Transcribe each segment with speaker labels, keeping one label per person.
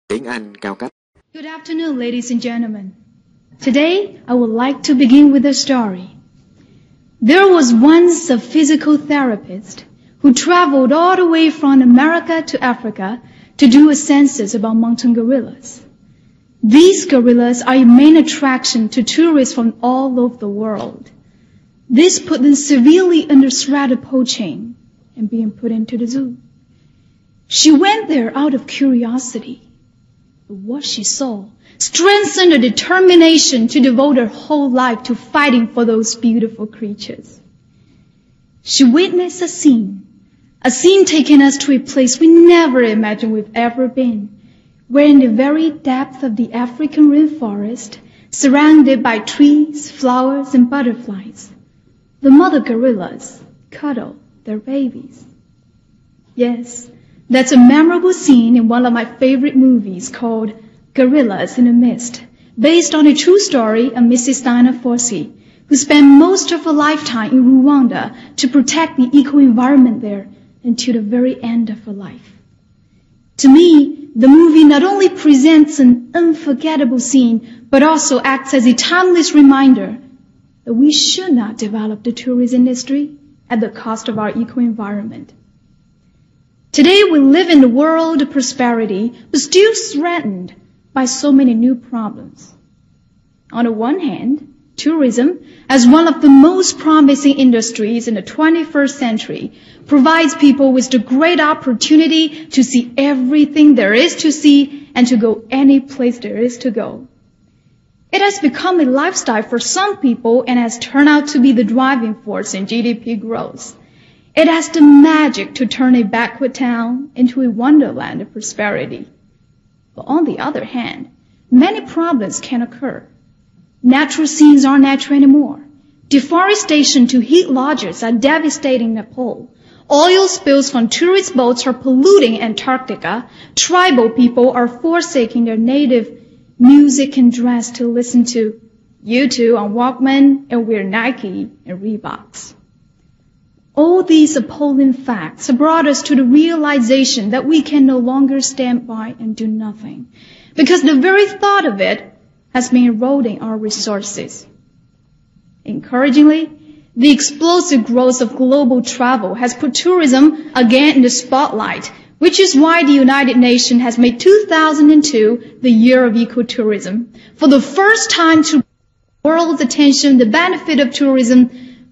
Speaker 1: Tiếng Anh cao cấp.
Speaker 2: Good afternoon, ladies and gentlemen. Today, I would like to begin with a story. There was once a physical therapist who traveled all the way from America to Africa to do a census about mountain gorillas. These gorillas are a main attraction to tourists from all over the world. This put them severely under threat of poaching and being put into the zoo. She went there out of curiosity. But what she saw strengthened her determination to devote her whole life to fighting for those beautiful creatures. She witnessed a scene taking us to a place we never imagined we've ever been, where in the very depth of the African rainforest, surrounded by trees, flowers, and butterflies, the mother gorillas cuddle their babies. Yes, that's a memorable scene in one of my favorite movies called Gorillas in the Mist, based on a true story of Mrs. Dinah Fossey, who spent most of her lifetime in Rwanda to protect the eco-environment there until the very end of her life. To me, the movie not only presents an unforgettable scene, but also acts as a timeless reminder that we should not develop the tourist industry at the cost of our eco-environment. Today we live in a world of prosperity, but still threatened by so many new problems. On the one hand, tourism, as one of the most promising industries in the 21st century, provides people with the great opportunity to see everything there is to see and to go any place there is to go. It has become a lifestyle for some people and has turned out to be the driving force in GDP growth. It has the magic to turn a backward town into a wonderland of prosperity. But on the other hand, many problems can occur. Natural scenes aren't natural anymore. Deforestation to heat lodges are devastating Nepal. Oil spills from tourist boats are polluting Antarctica. Tribal people are forsaking their native music and dress to listen to U2 on Walkman and wear Nike and Reeboks. All these appalling facts have brought us to the realization that we can no longer stand by and do nothing, because the very thought of it has been eroding our resources. Encouragingly, the explosive growth of global travel has put tourism again in the spotlight, which is why the United Nations has made 2002 the year of ecotourism. For the first time to the world's attention, the benefit of tourism,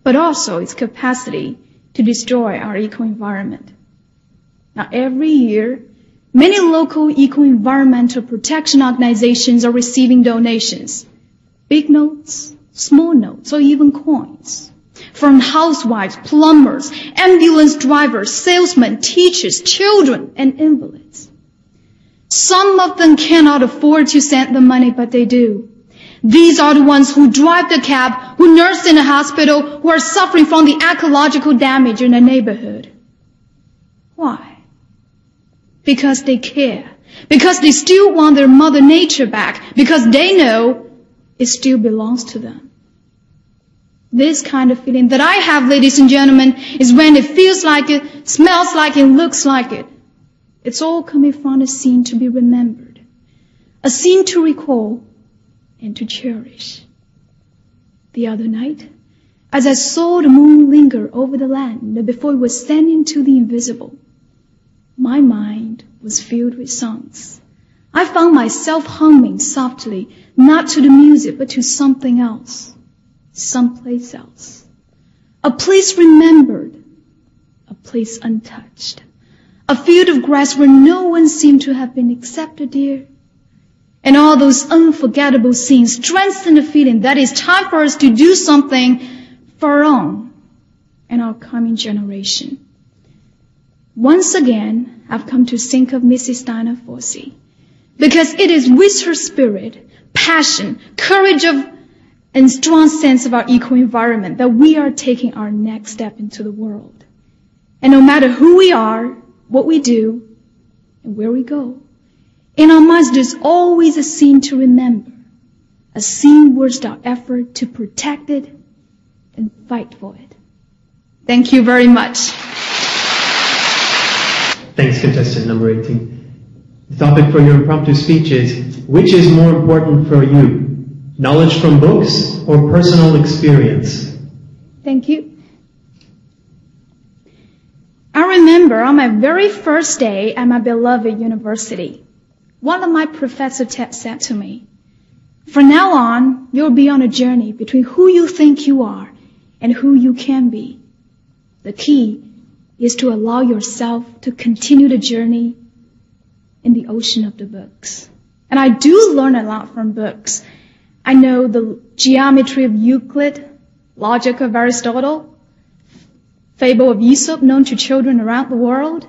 Speaker 2: but also its capacity to destroy our eco-environment. Now, every year, many local eco-environmental protection organizations are receiving donations, big notes, small notes, or even coins, from housewives, plumbers, ambulance drivers, salesmen, teachers, children, and invalids. Some of them cannot afford to send the money, but they do. These are the ones who drive the cab, who nurse in the hospital, who are suffering from the ecological damage in their neighborhood. Why? Because they care. Because they still want their mother nature back. Because they know it still belongs to them. This kind of feeling that I have, ladies and gentlemen, is when it feels like it, smells like it, looks like it. It's all coming from a scene to be remembered. A scene to recall and to cherish. The other night, as I saw the moon linger over the land before it was sent into the invisible, my mind was filled with songs. I found myself humming softly, not to the music, but to something else, someplace else. A place remembered, a place untouched, a field of grass where no one seemed to have been except a deer. And all those unforgettable scenes strengthen the feeling that it's time for us to do something for our own and our coming generation. Once again, I've come to think of Mrs. Dinah Fossey, because it is with her spirit, passion, courage and strong sense of our eco-environment that we are taking our next step into the world. And no matter who we are, what we do, and where we go, in our minds, there's always a scene to remember, a scene worth our effort to protect it and fight for it. Thank you very much.
Speaker 3: Thanks, contestant number 18.
Speaker 1: The topic for your impromptu speech is, which is more important for you? Knowledge from books or personal experience?
Speaker 2: Thank you. I remember on my very first day at my beloved university, one of my professors said to me, "From now on, you'll be on a journey between who you think you are and who you can be. The key is to allow yourself to continue the journey in the ocean of the books." And I do learn a lot from books. I know the geometry of Euclid, logic of Aristotle, fable of Aesop known to children around the world.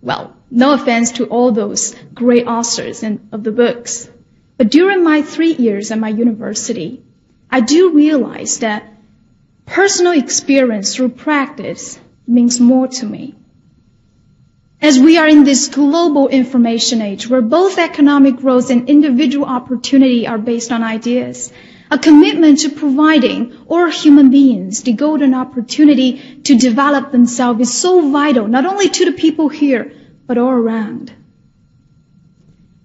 Speaker 2: Well, no offense to all those great authors of the books. But during my 3 years at my university, I do realize that personal experience through practice means more to me. As we are in this global information age where both economic growth and individual opportunity are based on ideas, a commitment to providing all human beings the golden opportunity to develop themselves is so vital, not only to the people here, but all around.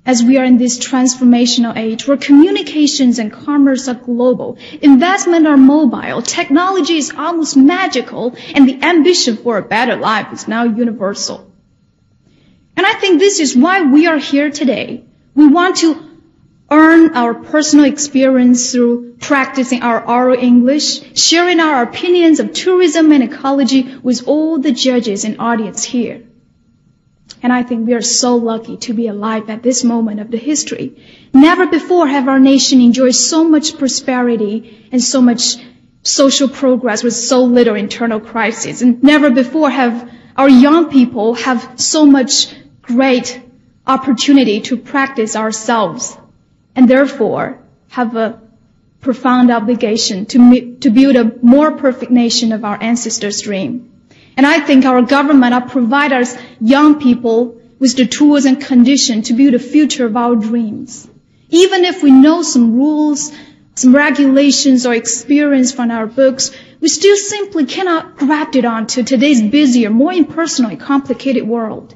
Speaker 2: As we are in this transformational age where communications and commerce are global, investment are mobile, technology is almost magical, and the ambition for a better life is now universal. And I think this is why we are here today. We want to earn our personal experience through practicing our oral English, sharing our opinions of tourism and ecology with all the judges and audience here. And I think we are so lucky to be alive at this moment of the history. Never before have our nation enjoyed so much prosperity and so much social progress with so little internal crisis. And never before have our young people have so much great opportunity to practice ourselves, and therefore have a profound obligation to build a more perfect nation of our ancestors' dream. And I think our government will provide us young people with the tools and conditions to build a future of our dreams. Even if we know some rules, some regulations or experience from our books, we still simply cannot grab it onto today's busier, more impersonal and complicated world.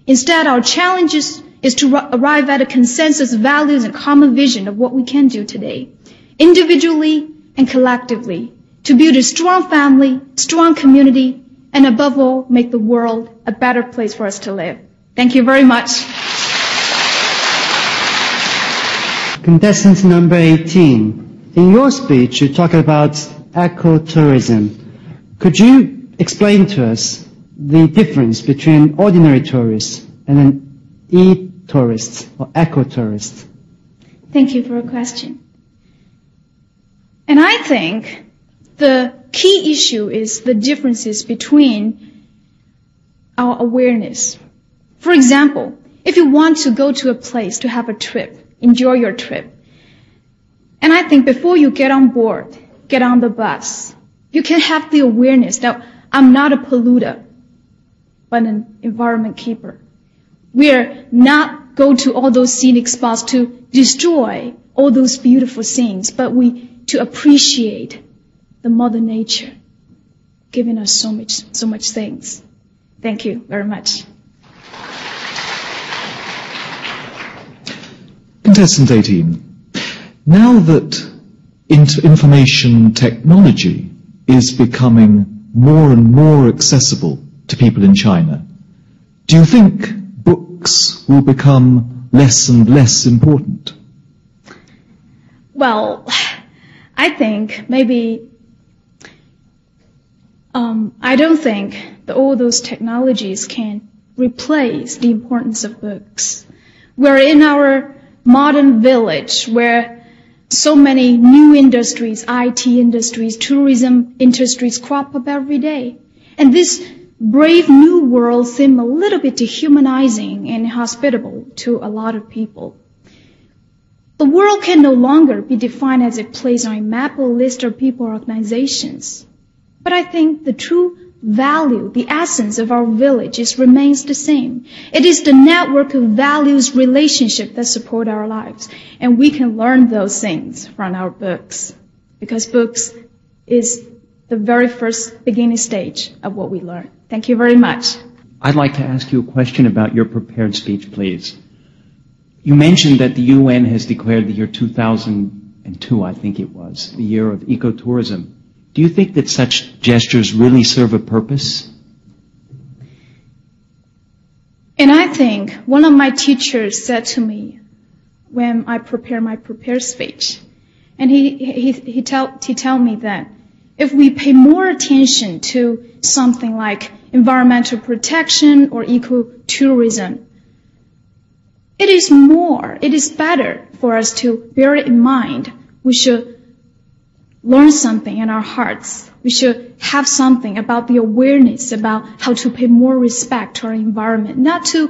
Speaker 2: Instead, our challenge is to arrive at a consensus of values and common vision of what we can do today, individually and collectively, to build a strong family, strong community, and above all, make the world a better place for us to live. Thank you very much.
Speaker 3: Contestant number 18. In your speech, you talk about ecotourism. Could you explain to us the difference between ordinary tourists and an e-tourist or eco-tourist?
Speaker 2: Thank you for your question. And I think the key issue is the differences between our awareness. For example, if you want to go to a place to have a trip, enjoy your trip, and I think before you get on board, get on the bus, you can have the awareness that I'm not a polluter, but an environment keeper. We're not go to all those scenic spots to destroy all those beautiful scenes, but to appreciate the Mother Nature, giving us so much things. Thank you very much.
Speaker 4: Contestant 18. Now that information technology is becoming more and more accessible to people in China, do you think books will become less and less important?
Speaker 2: Well, I think maybe I don't think that all those technologies can replace the importance of books. We're in our modern village where so many new industries, IT industries, tourism industries crop up every day. And this brave new world seems a little bit dehumanizing and hospitable to a lot of people. The world can no longer be defined as a place on a map or list of people or organizations. But I think the true value, the essence of our village remains the same. It is the network of values, relationships that support our lives. And we can learn those things from our books, because books is the very first beginning stage of what we learn. Thank you very much.
Speaker 5: I'd like to ask you a question about your prepared speech, please. You mentioned that the UN has declared the year 2002, I think it was, the year of ecotourism. Do you think that such gestures really serve a purpose?
Speaker 2: And I think one of my teachers said to me when I prepare my prepared speech, and he tell me that if we pay more attention to something like environmental protection or ecotourism, it is better for us to bear it in mind. We should learn something in our hearts. We should have something about the awareness about how to pay more respect to our environment. Not to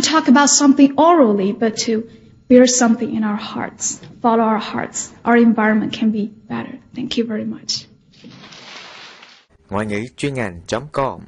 Speaker 2: talk about something orally, but to bear something in our hearts. Follow our hearts. Our environment can be better. Thank you very much.
Speaker 6: Ngoại ngữ chuyên ngành.com